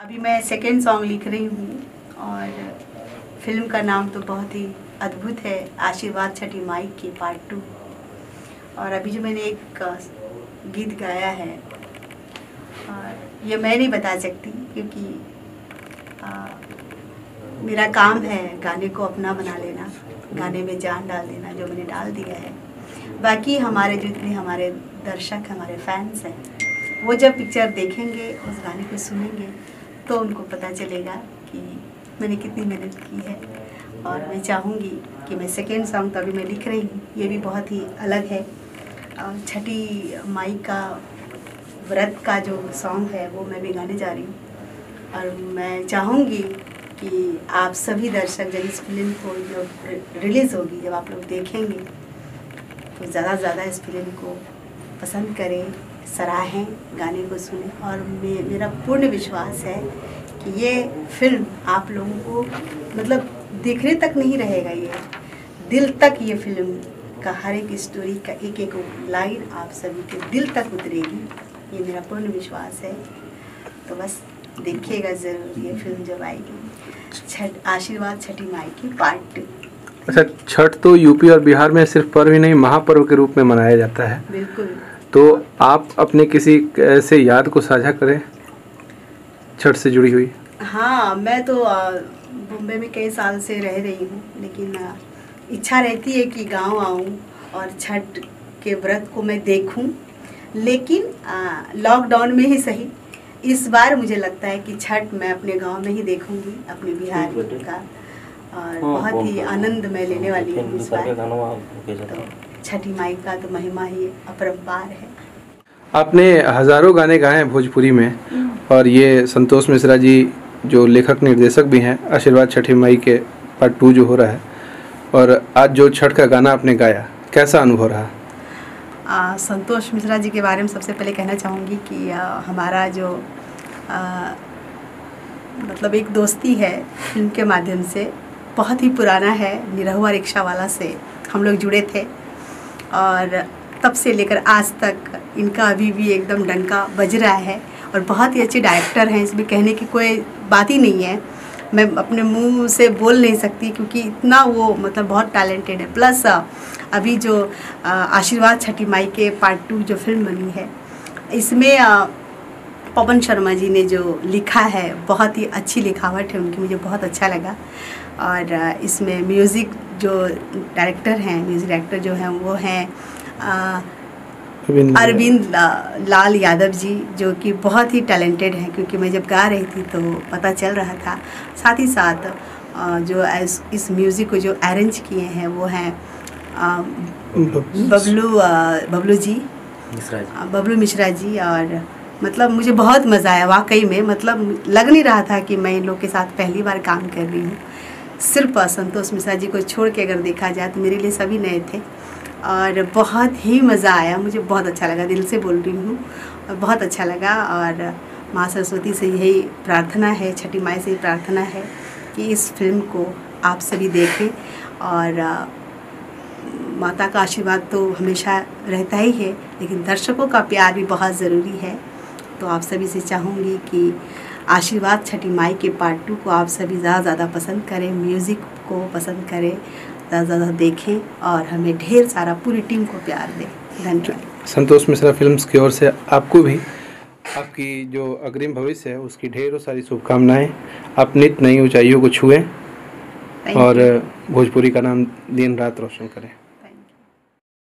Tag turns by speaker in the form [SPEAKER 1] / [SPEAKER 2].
[SPEAKER 1] अभी मैं second song लिख रही हूँ और फिल्म का नाम तो बहुत ही अद्भुत है, आशीर्वाद छठी माई की पार्ट 2। और अभी जो मैंने एक गीत गाया है और ये मैं नहीं बता सकती क्योंकि मेरा काम है गाने को अपना बना लेना, गाने में जान डाल देना, जो मैंने डाल दिया है। बाकी हमारे जितने हमारे दर्शक हमारे फैंस हैं वो जब पिक्चर देखेंगे, उस गाने को सुनेंगे तो उनको पता चलेगा कि मैंने कितनी मेहनत की है। और मैं चाहूँगी कि मैं सेकेंड सॉन्ग तो अभी मैं लिख रही हूँ, ये भी बहुत ही अलग है। छठी माई का व्रत का जो सॉन्ग है वो मैं भी गाने जा रही हूँ। और मैं चाहूँगी कि आप सभी दर्शक जब इस फिल्म को जो रिलीज़ होगी, जब आप लोग देखेंगे तो ज़्यादा से ज़्यादा इस फिल्म को पसंद करें, सराहें, गाने को सुने। और मेरा पूर्ण विश्वास है कि ये फिल्म आप लोगों को मतलब देखने तक नहीं रहेगा, ये दिल तक ये फिल्म का हर एक स्टोरी का एक एक लाइन आप सभी के दिल तक उतरेगी, ये मेरा पूर्ण विश्वास है। तो बस देखिएगा ज़रूर ये फिल्म जब आएगी, आशीर्वाद छठी माई की पार्ट 2।
[SPEAKER 2] अच्छा, छठ तो यूपी और बिहार में सिर्फ पर्व ही नहीं महापर्व के रूप में मनाया जाता है।
[SPEAKER 1] बिल्कुल।
[SPEAKER 2] तो आप अपने किसी ऐसे याद को साझा करें छठ से जुड़ी हुई।
[SPEAKER 1] हाँ, मैं तो बॉम्बे में कई साल से रह रही हूँ, लेकिन इच्छा रहती है कि गांव आऊँ और छठ के व्रत को मैं देखूँ। लेकिन लॉकडाउन में ही सही, इस बार मुझे लगता है कि छठ मैं अपने गांव में ही देखूँगी, अपने बिहार का, और बहुत ही आनंद मैं लेने वाली हूँ इस बार। तो छठी माई का तो महिमा ही अपरंपार है।
[SPEAKER 2] आपने हज़ारों गाने गाए हैं भोजपुरी में, और ये संतोष मिश्रा जी जो लेखक निर्देशक भी हैं आशीर्वाद छठी माई के पार्ट 2 जो हो रहा है, और आज जो छठ का गाना आपने गाया, कैसा अनुभव रहा?
[SPEAKER 1] संतोष मिश्रा जी के बारे में सबसे पहले कहना चाहूँगी कि हमारा जो मतलब एक दोस्ती है फिल्म के माध्यम से, बहुत ही पुराना है। निरहुआ रिक्शा वाला से हम लोग जुड़े थे और तब से लेकर आज तक इनका अभी भी एकदम डंका बज रहा है। और बहुत ही अच्छे डायरेक्टर हैं, इसमें कहने की कोई बात ही नहीं है, मैं अपने मुंह से बोल नहीं सकती क्योंकि इतना वो मतलब बहुत टैलेंटेड है। प्लस अभी जो आशीर्वाद छठी माई के पार्ट 2 जो फिल्म बनी है, इसमें पवन शर्मा जी ने जो लिखा है, बहुत ही अच्छी लिखावट है उनकी, मुझे बहुत अच्छा लगा। और इसमें म्यूज़िक जो डायरेक्टर हैं, म्यूज़िक डायरेक्टर जो हैं वो हैं अरविंद लाल यादव जी, जो कि बहुत ही टैलेंटेड हैं, क्योंकि मैं जब गा रही थी तो पता चल रहा था। साथ ही साथ जो इस म्यूज़िक को जो अरेंज किए हैं वो हैं बबलू मिश्रा जी। और मतलब मुझे बहुत मज़ा आया वाकई में, मतलब लग नहीं रहा था कि मैं इन लोग के साथ पहली बार काम कर रही हूँ। सिर्फ संतोष मिश्रा जी को छोड़ के अगर देखा जाए तो मेरे लिए सभी नए थे और बहुत ही मज़ा आया, मुझे बहुत अच्छा लगा, दिल से बोल रही हूँ, और बहुत अच्छा लगा। और माँ सरस्वती से यही प्रार्थना है, छठी माई से यही प्रार्थना है कि इस फिल्म को आप सभी देखें। और माता का आशीर्वाद तो हमेशा रहता ही है, लेकिन दर्शकों का प्यार भी बहुत ज़रूरी है। तो आप सभी से चाहूँगी कि आशीर्वाद छठी माई के पार्ट 2 को आप सभी ज़्यादा ज़्यादा पसंद करें, म्यूज़िक को पसंद करें, ज़्यादा ज़्यादा देखें और हमें ढेर सारा पूरी टीम को प्यार दें। धन्यवाद।
[SPEAKER 2] संतोष मिश्रा फिल्म्स की ओर से आपको भी आपकी जो अग्रिम भविष्य है उसकी ढेरों सारी शुभकामनाएं। आप नित नई ऊंचाइयों को छुएं और भोजपुरी का नाम दिन रात रोशन करें।